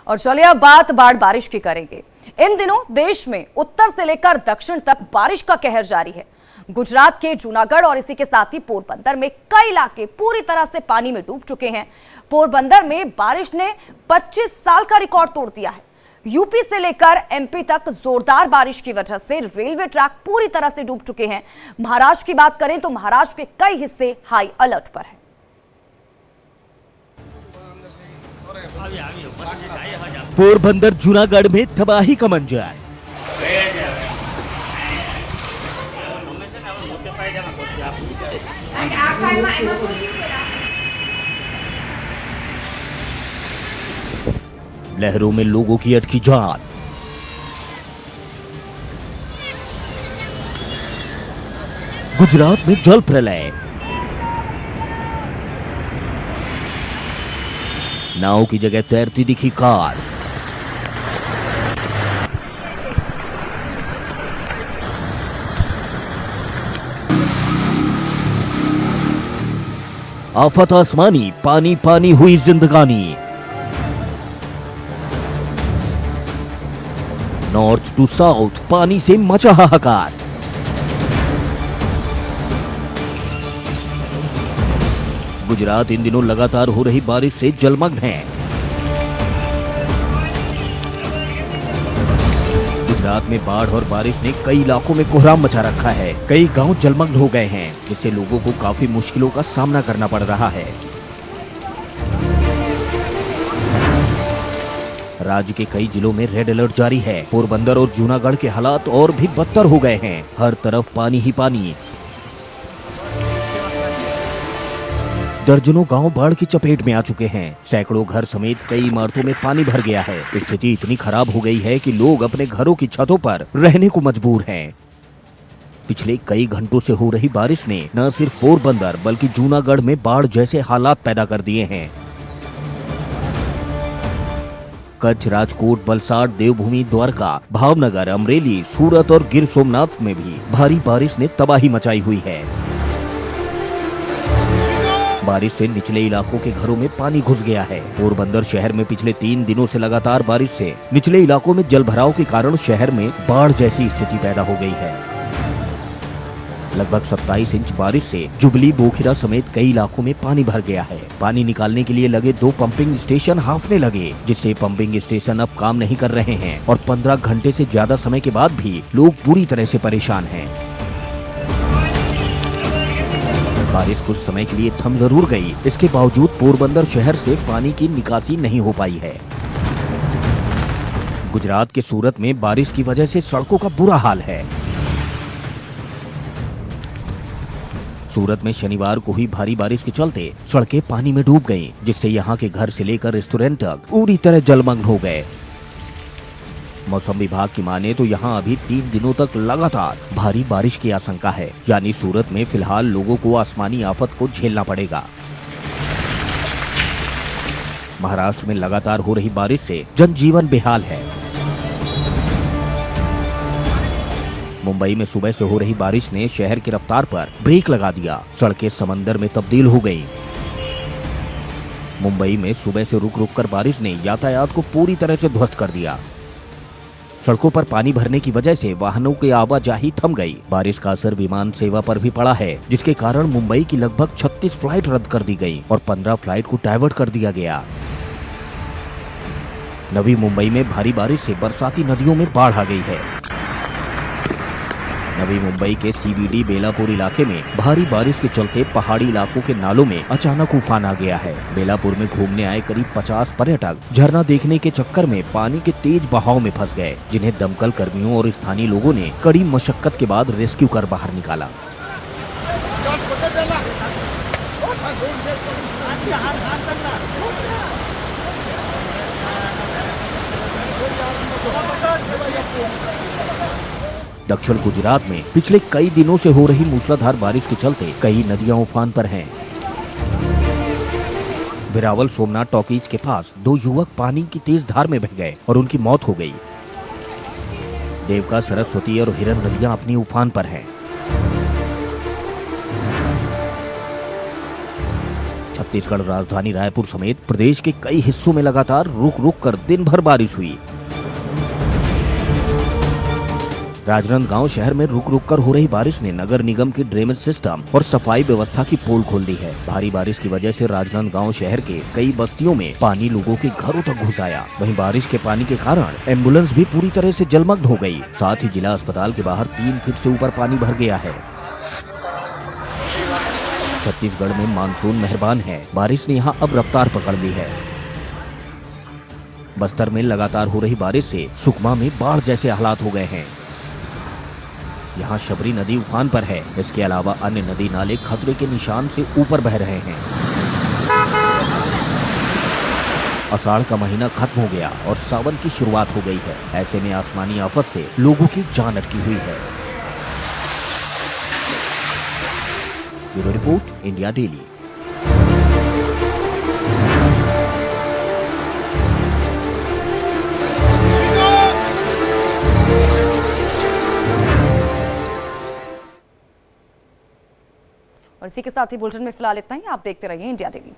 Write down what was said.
और चलिए अब बात बारिश की करेंगे। इन दिनों देश में उत्तर से लेकर दक्षिण तक बारिश का कहर जारी है। गुजरात के जूनागढ़ और इसी के साथ ही पोरबंदर में कई इलाके पूरी तरह से पानी में डूब चुके हैं। पोरबंदर में बारिश ने 25 साल का रिकॉर्ड तोड़ दिया है। यूपी से लेकर एमपी तक जोरदार बारिश की वजह से रेलवे ट्रैक पूरी तरह से डूब चुके हैं। महाराष्ट्र की बात करें तो महाराष्ट्र के कई हिस्से हाई अलर्ट पर हैं। पोरबंदर जूनागढ़ में तबाही का मंजर। लहरों में लोगों की अटकी जान। गुजरात में जल प्रलय। नाव की जगह तैरती दिखी कार। आफत आसमानी, पानी पानी हुई जिंदगानी। नॉर्थ टू साउथ पानी से मचा हाहाकार। गुजरात इन दिनों लगातार हो रही बारिश से जलमग्न है। गुजरात में बाढ़ और बारिश ने कई इलाकों में कोहराम मचा रखा है। कई गांव जलमग्न हो गए हैं, जिससे लोगों को काफी मुश्किलों का सामना करना पड़ रहा है। राज्य के कई जिलों में रेड अलर्ट जारी है। पोरबंदर और जूनागढ़ के हालात और भी बदतर हो गए हैं। हर तरफ पानी ही पानी। दर्जनों गांव बाढ़ की चपेट में आ चुके हैं। सैकड़ों घर समेत कई इमारतों में पानी भर गया है। स्थिति इतनी खराब हो गई है कि लोग अपने घरों की छतों पर रहने को मजबूर हैं। पिछले कई घंटों से हो रही बारिश ने न सिर्फ पोरबंदर बल्कि जूनागढ़ में बाढ़ जैसे हालात पैदा कर दिए हैं। कच्छ, राजकोट, वलसाड, देवभूमि, द्वारका, भावनगर, अमरेली, सूरत और गिर सोमनाथ में भी भारी बारिश ने तबाही मचाई हुई है। बारिश से निचले इलाकों के घरों में पानी घुस गया है। पोरबंदर शहर में पिछले 3 दिनों से लगातार बारिश से निचले इलाकों में जलभराव के कारण शहर में बाढ़ जैसी स्थिति पैदा हो गई है। लगभग 27 इंच बारिश से जुबली, बोखिरा समेत कई इलाकों में पानी भर गया है। पानी निकालने के लिए लगे 2 पंपिंग स्टेशन हाफने लगे, जिससे पंपिंग स्टेशन अब काम नहीं कर रहे हैं और 15 घंटे से ज्यादा समय के बाद भी लोग पूरी तरह से परेशान हैं। बारिश कुछ समय के लिए थम जरूर गई, इसके बावजूद पोरबंदर शहर से पानी की निकासी नहीं हो पाई है। गुजरात के सूरत में बारिश की वजह से सड़कों का बुरा हाल है। सूरत में शनिवार को हुई भारी बारिश के चलते सड़कें पानी में डूब गईं, जिससे यहाँ के घर से लेकर रेस्टोरेंट तक पूरी तरह जलमग्न हो गए। मौसम विभाग की माने तो यहाँ अभी 3 दिनों तक लगातार भारी बारिश की आशंका है, यानी सूरत में फिलहाल लोगों को आसमानी आफत को झेलना पड़ेगा। महाराष्ट्र में लगातार हो रही बारिश से जनजीवन बेहाल है। मुंबई में सुबह से हो रही बारिश ने शहर की रफ्तार पर ब्रेक लगा दिया। सड़कें समंदर में तब्दील हो गईं। मुंबई में सुबह से रुक रुक कर बारिश ने यातायात को पूरी तरह से ध्वस्त कर दिया। सड़कों पर पानी भरने की वजह से वाहनों की आवाजाही थम गई। बारिश का असर विमान सेवा पर भी पड़ा है, जिसके कारण मुंबई की लगभग 36 फ्लाइट रद्द कर दी गई और 15 फ्लाइट को डाइवर्ट कर दिया गया। नवी मुंबई में भारी बारिश से बरसाती नदियों में बाढ़ आ गई है। नवी मुंबई के सीबीडी बेलापुर इलाके में भारी बारिश के चलते पहाड़ी इलाकों के नालों में अचानक उफान आ गया है। बेलापुर में घूमने आए करीब 50 पर्यटक झरना देखने के चक्कर में पानी के तेज बहाव में फंस गए, जिन्हें दमकल कर्मियों और स्थानीय लोगों ने कड़ी मशक्कत के बाद रेस्क्यू कर बाहर निकाला। दक्षिण गुजरात में पिछले कई दिनों से हो रही मूसलाधार बारिश के चलते कई नदियां उफान पर हैं। वेरावल सोमनाथ टॉकीज के पास 2 युवक पानी की तेज धार में बह गए और उनकी मौत हो गई। देवका, सरस्वती और हिरन नदियां अपनी उफान पर हैं। छत्तीसगढ़ राजधानी रायपुर समेत प्रदेश के कई हिस्सों में लगातार रुक रुक कर दिन भर बारिश हुई। राजनांदगांव शहर में रुक रुक कर हो रही बारिश ने नगर निगम की ड्रेनेज सिस्टम और सफाई व्यवस्था की पोल खोल दी है। भारी बारिश की वजह से राजनांदगांव शहर के कई बस्तियों में पानी लोगों के घरों तक घुस आया। वहीं बारिश के पानी के कारण एम्बुलेंस भी पूरी तरह से जलमग्न हो गई। साथ ही जिला अस्पताल के बाहर 3 फीट से ऊपर पानी भर गया है। छत्तीसगढ़ में मानसून मेहरबान है, बारिश ने यहाँ अब रफ्तार पकड़ ली है। बस्तर में लगातार हो रही बारिश से सुकमा में बाढ़ जैसे हालात हो गए हैं। यहाँ शबरी नदी उफान पर है। इसके अलावा अन्य नदी नाले खतरे के निशान से ऊपर बह रहे हैं। आषाढ़ का महीना खत्म हो गया और सावन की शुरुआत हो गई है। ऐसे में आसमानी आफत से लोगों की जान अटकी हुई है। Bureau report, India daily. और इसी के साथ ही बुलेटिन में फिलहाल इतना ही। आप देखते रहिए इंडिया डेली।